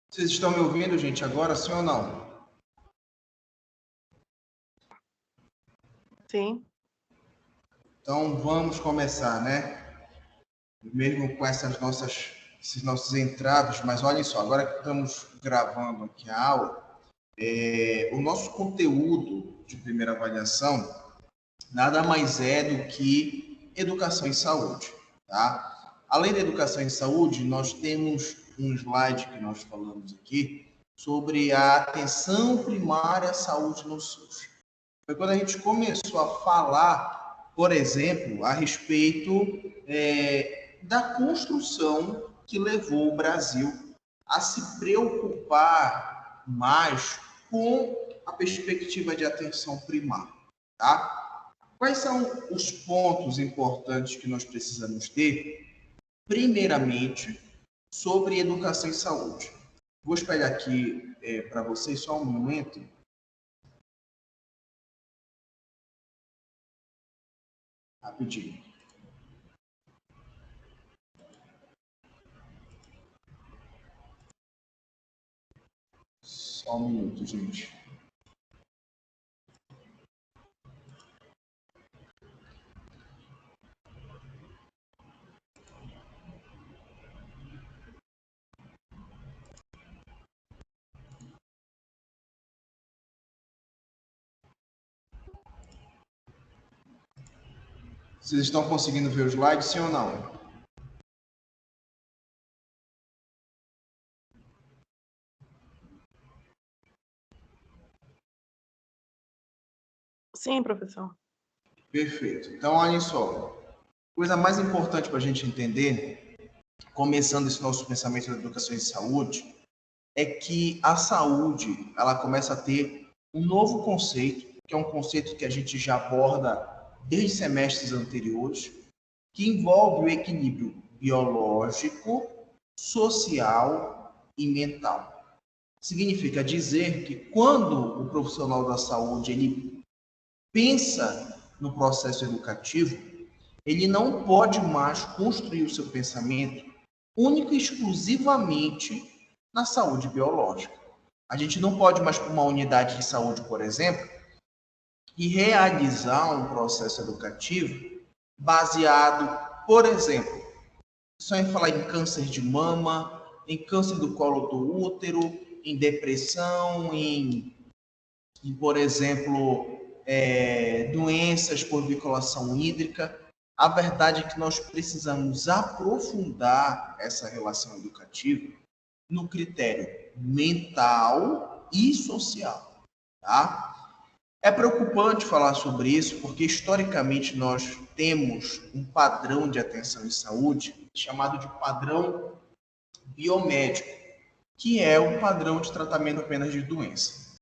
Vocês estão me ouvindo, gente, agora, sim ou não? Sim. Então, vamos começar, né? Mesmo com esses nossos entraves, mas olhem só, agora que estamos gravando aqui a aula, o nosso conteúdo de primeira avaliação nada mais é do que educação em saúde, tá? Além da educação em saúde, nós temos um slide que nós falamos aqui sobre a atenção primária à saúde no SUS. Foi quando a gente começou a falar, por exemplo, a respeito da construção que levou o Brasil a se preocupar mais com a perspectiva de atenção primária, tá? Quais são os pontos importantes que nós precisamos ter? Primeiramente, sobre educação e saúde. Vou espelhar aqui para vocês só um momento. Rapidinho. Só um minuto, gente. Vocês estão conseguindo ver os slides, sim ou não? Sim, professor. Perfeito. Então, olha só. Coisa mais importante para a gente entender, começando esse nosso pensamento da educação em saúde, é que a saúde ela começa a ter um novo conceito, que é um conceito que a gente já aborda desde semestres anteriores, que envolve o equilíbrio biológico, social e mental. Significa dizer que quando o profissional da saúde ele pensa no processo educativo, ele não pode mais construir o seu pensamento único e exclusivamente na saúde biológica. A gente não pode mais, para uma unidade de saúde, por exemplo, e realizar um processo educativo baseado, por exemplo, só em falar em câncer de mama, em câncer do colo do útero, em depressão, em por exemplo, doenças por vinculação hídrica. A verdade é que nós precisamos aprofundar essa relação educativa no critério mental e social, tá? É preocupante falar sobre isso porque, historicamente, nós temos um padrão de atenção em saúde chamado de padrão biomédico, que é o padrão de tratamento apenas de doença.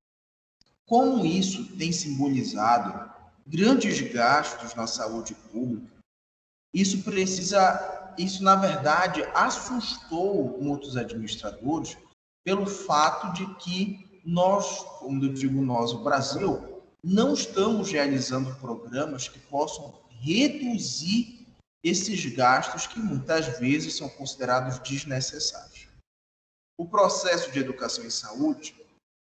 Como isso tem simbolizado grandes gastos na saúde pública, isso na verdade assustou muitos administradores pelo fato de que nós, como eu digo nós, o Brasil, não estamos realizando programas que possam reduzir esses gastos que muitas vezes são considerados desnecessários. O processo de educação em saúde,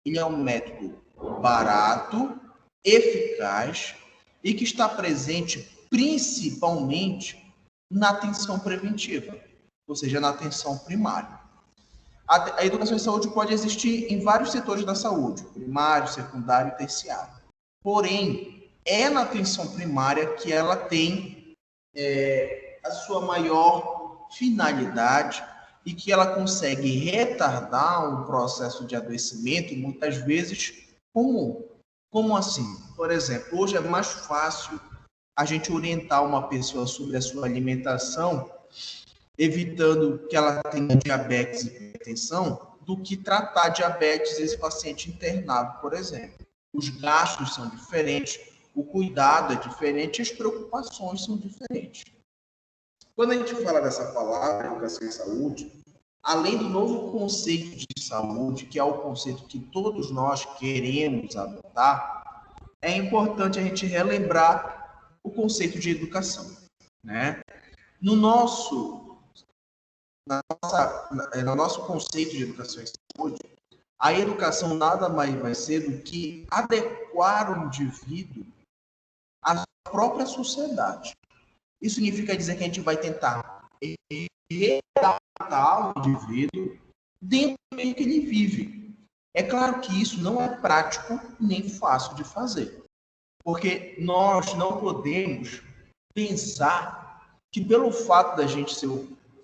ele é um método barato, eficaz e que está presente principalmente na atenção preventiva, ou seja, na atenção primária. A educação em saúde pode existir em vários setores da saúde, primário, secundário e terciário. Porém, é na atenção primária que ela tem a sua maior finalidade e que ela consegue retardar um processo de adoecimento, muitas vezes comum. Como assim? Por exemplo, hoje é mais fácil a gente orientar uma pessoa sobre a sua alimentação, evitando que ela tenha diabetes e hipertensão, do que tratar diabetes esse paciente internado, por exemplo. Os gastos são diferentes, o cuidado é diferente, as preocupações são diferentes. Quando a gente fala dessa palavra, educação em saúde, além do novo conceito de saúde, que é o conceito que todos nós queremos adotar, é importante a gente relembrar o conceito de educação, né? No nosso, no nosso conceito de educação e saúde, a educação nada mais vai ser do que adequar o indivíduo à própria sociedade. Isso significa dizer que a gente vai tentar readaptar o indivíduo dentro do meio que ele vive. É claro que isso não é prático nem fácil de fazer, porque nós não podemos pensar que pelo fato da gente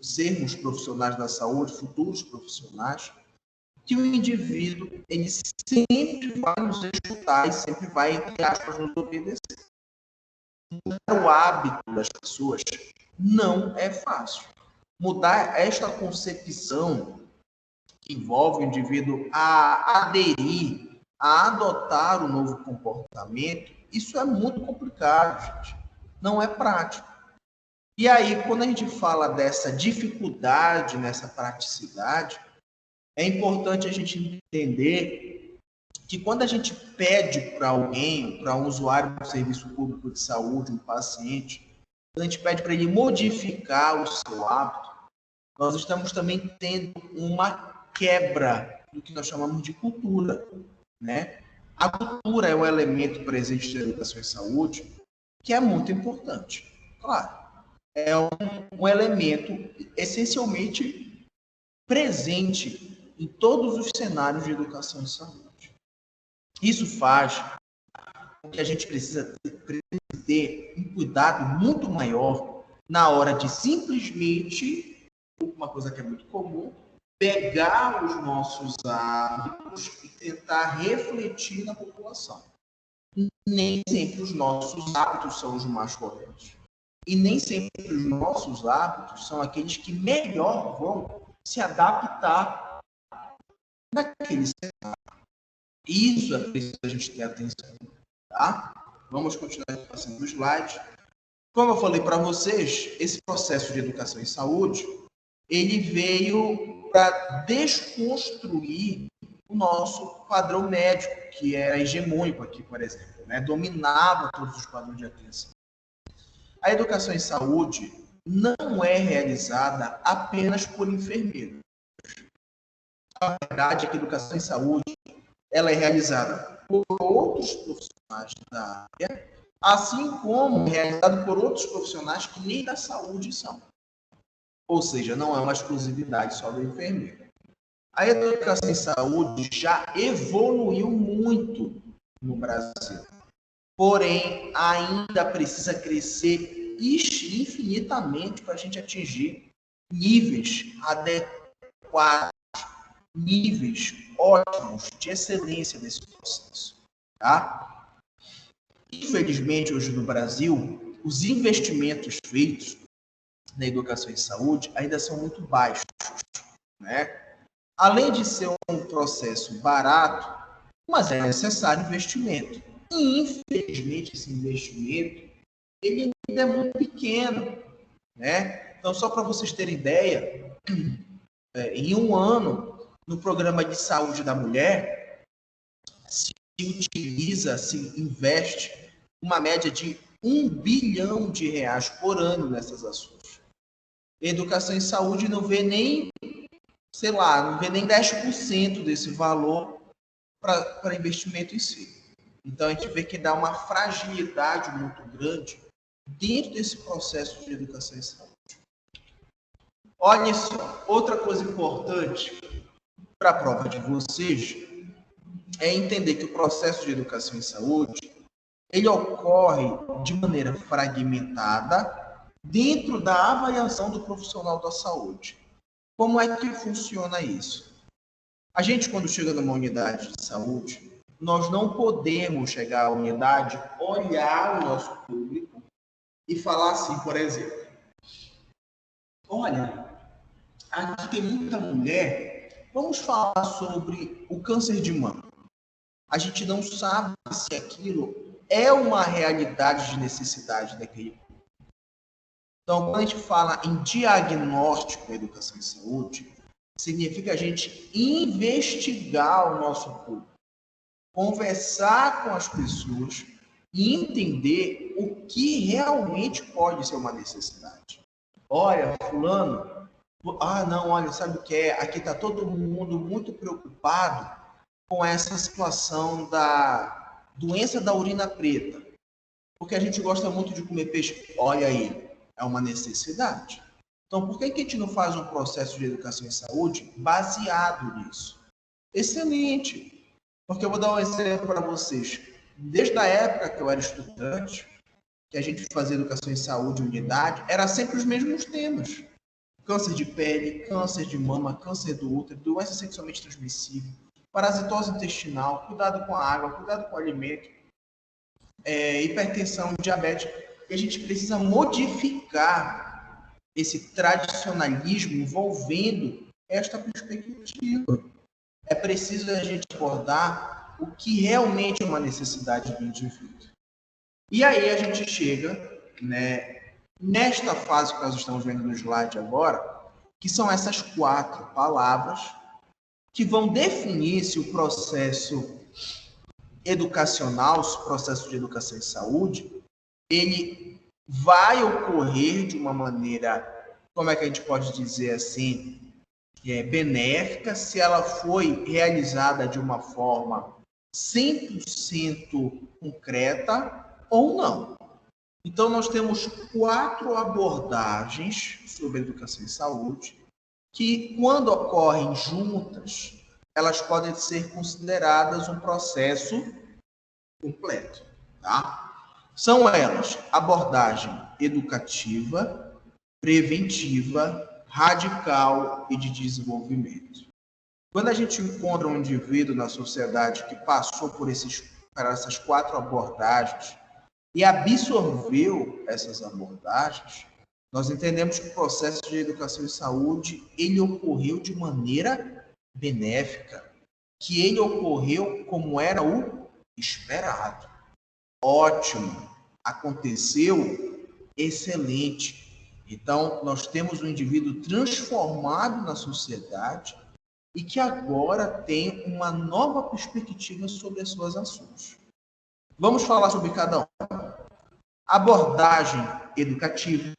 sermos profissionais da saúde, futuros profissionais, que o indivíduo ele sempre vai nos escutar e sempre vai, entre aspas, nos obedecer. Mudar o hábito das pessoas não é fácil. Mudar esta concepção que envolve o indivíduo a aderir, a adotar o novo comportamento, isso é muito complicado, gente. Não é prático. E aí, quando a gente fala dessa dificuldade nessa praticidade, é importante a gente entender que quando a gente pede para alguém, para um usuário do serviço público de saúde, um paciente, quando a gente pede para ele modificar o seu hábito, nós estamos também tendo uma quebra do que nós chamamos de cultura, né? A cultura é um elemento presente na educação e saúde que é muito importante. Claro, é um elemento essencialmente presente em todos os cenários de educação e saúde. Isso faz com que a gente precisa ter um cuidado muito maior na hora de simplesmente, uma coisa que é muito comum, pegar os nossos hábitos e tentar refletir na população. Nem sempre os nossos hábitos são os mais corretos. E nem sempre os nossos hábitos são aqueles que melhor vão se adaptar naquele cenário. Isso é preciso a gente ter atenção, tá? Vamos continuar passando o slide. Como eu falei para vocês, esse processo de educação e saúde, ele veio para desconstruir o nosso padrão médico, que era hegemônico aqui, por exemplo, né? Dominava todos os padrões de atenção. A educação em saúde não é realizada apenas por enfermeiros. A verdade é que a educação em saúde ela é realizada por outros profissionais da área, assim como é realizada por outros profissionais que nem da saúde são. Ou seja, não é uma exclusividade só do enfermeiro. A educação em saúde já evoluiu muito no Brasil. Porém, ainda precisa crescer infinitamente para a gente atingir níveis adequados, níveis ótimos de excelência desse processo. Tá? Infelizmente, hoje no Brasil, os investimentos feitos na educação e saúde ainda são muito baixos, né? Além de ser um processo barato, mas é necessário investimento. E, infelizmente, esse investimento ele ainda é muito pequeno, né? Então, só para vocês terem ideia, em um ano, no programa de saúde da mulher, se investe uma média de R$1 bilhão por ano nessas ações. A educação em saúde não vê nem, sei lá, não vê nem 10% desse valor para investimento em si. Então, a gente vê que dá uma fragilidade muito grande dentro desse processo de educação em saúde. Olha só, outra coisa importante para a prova de vocês é entender que o processo de educação em saúde ele ocorre de maneira fragmentada dentro da avaliação do profissional da saúde. Como é que funciona isso? A gente, quando chega numa unidade de saúde, nós não podemos chegar à unidade, olhar o nosso público e falar assim, por exemplo, olha, aqui tem muita mulher, vamos falar sobre o câncer de mama. A gente não sabe se aquilo é uma realidade de necessidade daquele público. Então, quando a gente fala em diagnóstico da educação em saúde, significa a gente investigar o nosso público, conversar com as pessoas e entender o que realmente pode ser uma necessidade. Olha, fulano, não, olha, sabe o que é? Aqui está todo mundo muito preocupado com essa situação da doença da urina preta, porque a gente gosta muito de comer peixe. Olha aí, é uma necessidade. Então, por que a gente não faz um processo de educação em saúde baseado nisso? Excelente! Porque eu vou dar um exemplo para vocês. Desde a época que eu era estudante, que a gente fazia educação em saúde, unidade, era sempre os mesmos temas. Câncer de pele, câncer de mama, câncer do útero, doença sexualmente transmissível, parasitose intestinal, cuidado com a água, cuidado com o alimento, hipertensão, diabetes. E a gente precisa modificar esse tradicionalismo envolvendo esta perspectiva. É preciso a gente abordar o que realmente é uma necessidade do indivíduo. E aí a gente chega, nesta fase que nós estamos vendo no slide agora, que são essas 4 palavras que vão definir se o processo educacional, se o processo de educação em saúde, ele vai ocorrer de uma maneira, como é que a gente pode dizer assim, benéfica, se ela foi realizada de uma forma 100% concreta ou não. Então, nós temos 4 abordagens sobre educação em saúde que, quando ocorrem juntas, elas podem ser consideradas um processo completo, tá? São elas abordagem educativa, preventiva, radical e de desenvolvimento. Quando a gente encontra um indivíduo na sociedade que passou por essas 4 abordagens e absorveu essas abordagens, nós entendemos que o processo de educação em saúde ele ocorreu de maneira benéfica, que ele ocorreu como era o esperado. Ótimo, aconteceu, excelente. Então, nós temos um indivíduo transformado na sociedade e que agora tem uma nova perspectiva sobre as suas ações. Vamos falar sobre cada uma. Abordagem educativa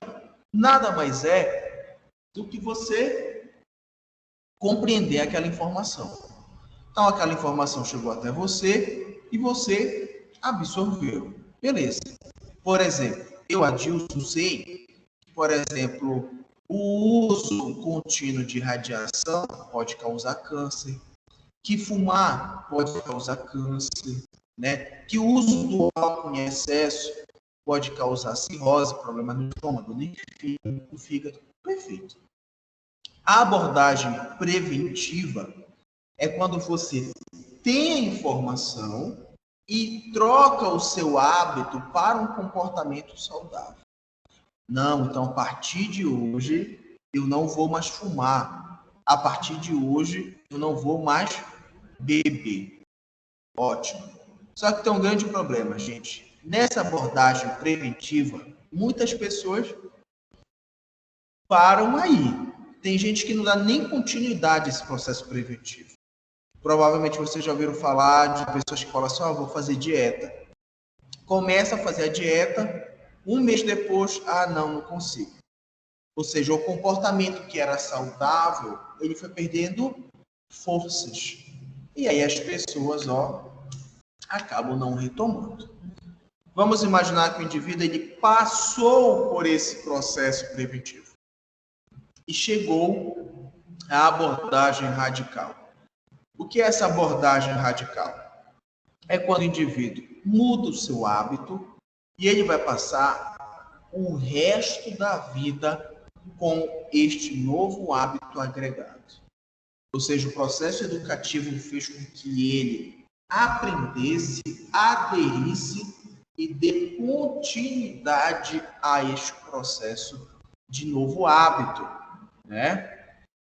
nada mais é do que você compreender aquela informação. Então, aquela informação chegou até você e você absorveu. Beleza. Por exemplo, eu, Adilson, sei que, por exemplo, o uso contínuo de radiação pode causar câncer, que fumar pode causar câncer, que o uso do álcool em excesso pode causar cirrose, problema no estômago, no fígado. Perfeito. A abordagem preventiva é quando você tem a informação e troca o seu hábito para um comportamento saudável. Não, então a partir de hoje eu não vou mais fumar. A partir de hoje eu não vou mais beber. Ótimo. Só que tem um grande problema, gente. Nessa abordagem preventiva, muitas pessoas param aí. Tem gente que não dá nem continuidade a esse processo preventivo. Provavelmente vocês já ouviram falar de pessoas que falam assim, vou fazer dieta. Começa a fazer a dieta, um mês depois, não consigo. Ou seja, o comportamento que era saudável, ele foi perdendo forças. E aí as pessoas, acabam não retomando. Vamos imaginar que o indivíduo ele passou por esse processo preventivo e chegou à abordagem radical. O que é essa abordagem radical? É quando o indivíduo muda o seu hábito e ele vai passar o resto da vida com este novo hábito agregado. Ou seja, o processo educativo fez com que ele aprendesse, aderisse e dê continuidade a este processo de novo hábito,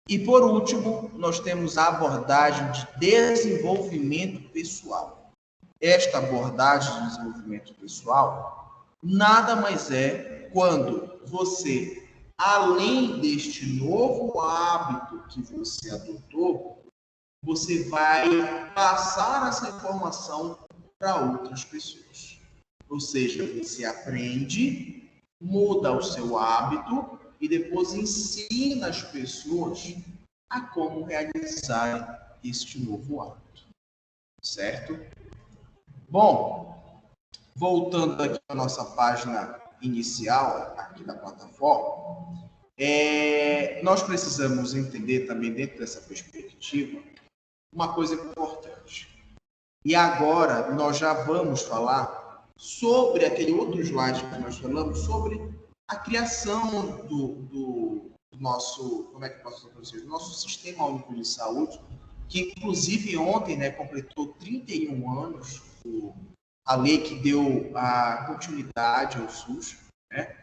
E, por último, nós temos a abordagem de desenvolvimento pessoal. Esta abordagem de desenvolvimento pessoal nada mais é quando você além deste novo hábito que você adotou, você vai passar essa informação para outras pessoas. Ou seja, você aprende, muda o seu hábito e depois ensina as pessoas a como realizar este novo hábito. Certo? Bom, voltando aqui à nossa página inicial aqui da plataforma, nós precisamos entender também dentro dessa perspectiva uma coisa importante. E agora nós já vamos falar sobre aquele outro slide que nós falamos, sobre a criação do nosso, como é que eu posso dizer, do nosso Sistema Único de Saúde, que inclusive ontem, né, completou 31 anos, a lei que deu a continuidade ao SUS, né?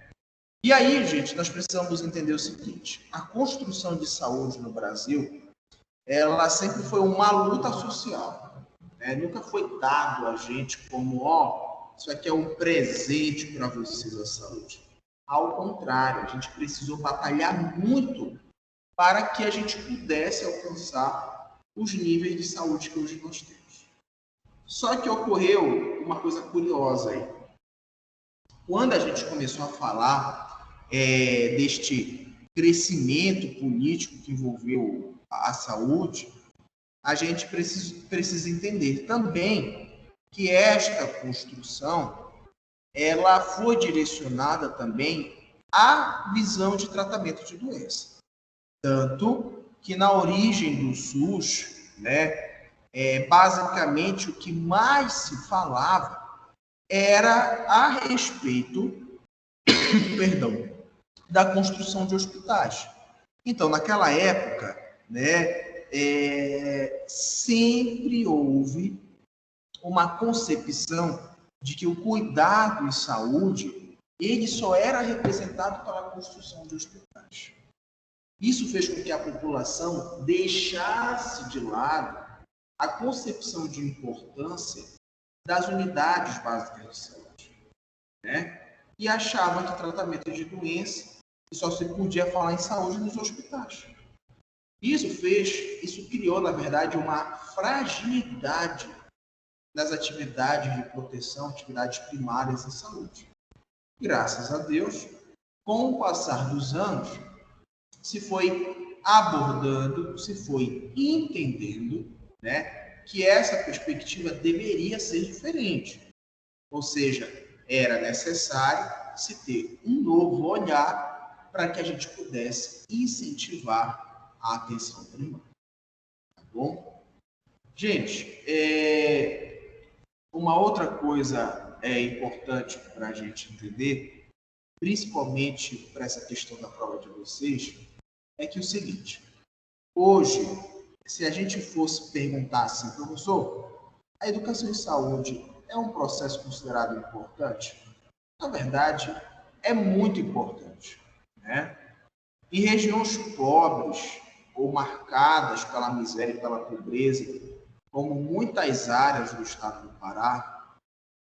E aí, gente, nós precisamos entender o seguinte: a construção de saúde no Brasil, ela sempre foi uma luta social, né? Nunca foi dado a gente como, isso aqui é um presente para vocês, a saúde. Ao contrário, a gente precisou batalhar muito para que a gente pudesse alcançar os níveis de saúde que hoje nós temos. Só que ocorreu uma coisa curiosa aí. Quando a gente começou a falar deste crescimento político que envolveu a saúde, a gente precisa entender também que esta construção ela foi direcionada também à visão de tratamento de doença. Tanto que na origem do SUS, né, basicamente o que mais se falava era a respeito, perdão, da construção de hospitais. Então, naquela época, né, sempre houve uma concepção de que o cuidado em saúde ele só era representado pela construção de hospitais. Isso fez com que a população deixasse de lado a concepção de importância das unidades básicas de saúde, né? E achava que tratamento de doença só se podia falar em saúde nos hospitais. Isso criou, na verdade, uma fragilidade das atividades de proteção, atividades primárias em saúde. Graças a Deus, com o passar dos anos, se foi abordando, se foi entendendo, né, que essa perspectiva deveria ser diferente. Ou seja, era necessário se ter um novo olhar para que a gente pudesse incentivar a atenção primária. Tá bom? Gente, uma outra coisa importante para a gente entender, principalmente para essa questão da prova de vocês, é que o seguinte: hoje, se a gente fosse perguntar assim, professor, a educação em saúde é um processo considerado importante? Na verdade, é muito importante, né? Em regiões pobres ou marcadas pela miséria e pela pobreza, como muitas áreas do estado do Pará,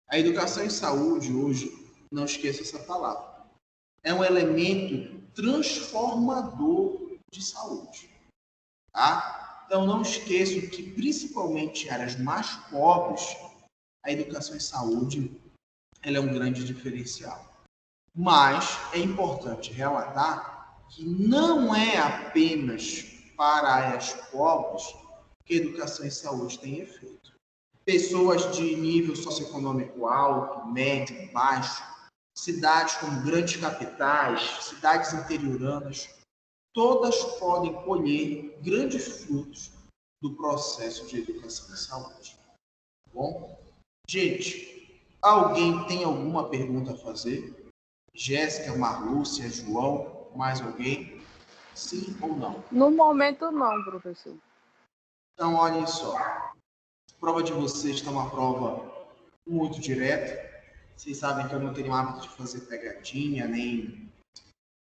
a educação em saúde hoje, não esqueça essa palavra, é um elemento transformador de saúde. Tá? Então, não esqueçam que, principalmente em áreas mais pobres, a educação em saúde ela é um grande diferencial. Mas é importante relatar que não é apenas para áreas pobres que a educação em saúde tem efeito. Pessoas de nível socioeconômico alto, médio, baixo, cidades como grandes capitais, cidades interioranas, todas podem colher grandes frutos do processo de educação em saúde. Tá bom? Gente, alguém tem alguma pergunta a fazer? Jéssica, Marlúcia, João, mais alguém? Sim ou não? No momento, não, professor. Então, olhem só. A prova de vocês está uma prova muito direta. Vocês sabem que eu não tenho o hábito de fazer pegadinha, nem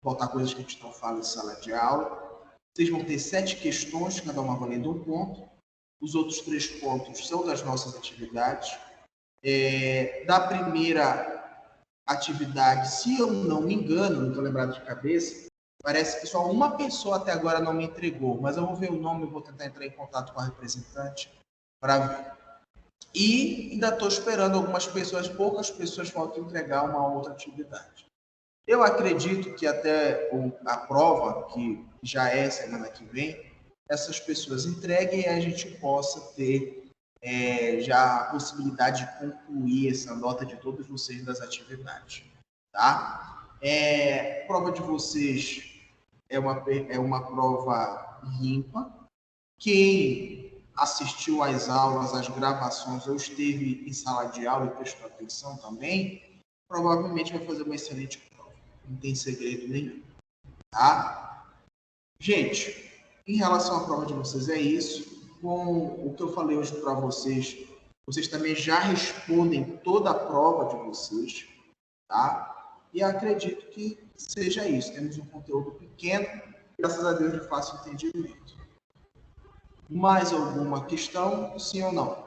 botar coisas que a gente não fala em sala de aula. Vocês vão ter 7 questões, cada uma valendo um ponto. Os outros 3 pontos são das nossas atividades. Da primeira atividade, se eu não me engano, não estou lembrado de cabeça, Parece que só uma pessoa até agora não me entregou, mas eu vou ver o nome e vou tentar entrar em contato com a representante para ver. E ainda estou esperando algumas pessoas, poucas pessoas faltam entregar uma outra atividade. Eu acredito que até a prova, que já é semana que vem, essas pessoas entreguem e a gente possa ter já a possibilidade de concluir essa nota de todos vocês das atividades. Tá? A prova de vocês é uma prova limpa. Quem assistiu às aulas, às gravações, ou esteve em sala de aula e prestou atenção também, provavelmente vai fazer uma excelente prova. Não tem segredo nenhum. Tá? Gente, em relação à prova de vocês, é isso. Com o que eu falei hoje para vocês, vocês também já respondem toda a prova de vocês, tá? E acredito que seja isso. Temos um conteúdo pequeno, graças a Deus de fácil entendimento. Mais alguma questão, sim ou não?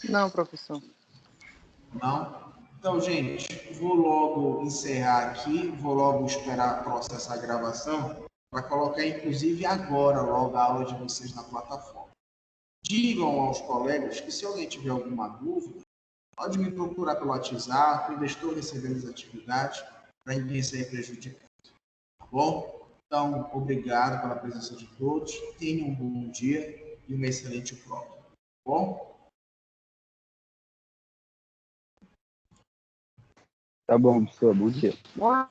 Não, professor. Não? Então, gente, vou logo encerrar aqui, vou logo esperar processar a gravação para colocar, inclusive, agora, logo, a aula de vocês na plataforma. Digam aos colegas que, se alguém tiver alguma dúvida, pode me procurar pelo WhatsApp, ainda estou recebendo as atividades para ninguém sair prejudicado. Tá bom? Então, obrigado pela presença de todos, tenham um bom dia e uma excelente prova. Tá bom? Tá bom, professor. Bom dia. Boa